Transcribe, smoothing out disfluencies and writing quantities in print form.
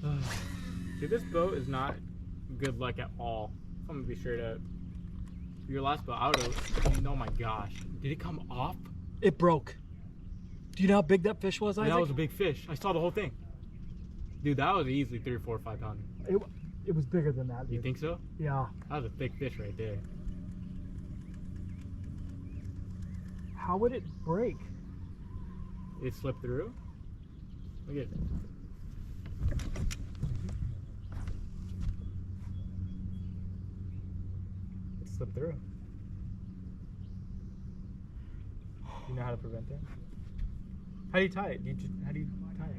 Dude, this boat is not good luck at all. I'm gonna be straight up. Your last boat out of. Oh my gosh. Did it come off? It broke. Do you know how big that fish was, Yeah, Isaac? that was a big fish. I saw the whole thing. Dude, that was easily 3, 4, 5 pounds. It was bigger than that, dude. You think so? Yeah. That was a thick fish right there. How would it break? It slipped through. Look at it. It slipped through. You know how to prevent that? How do you tie it? How do you tie it?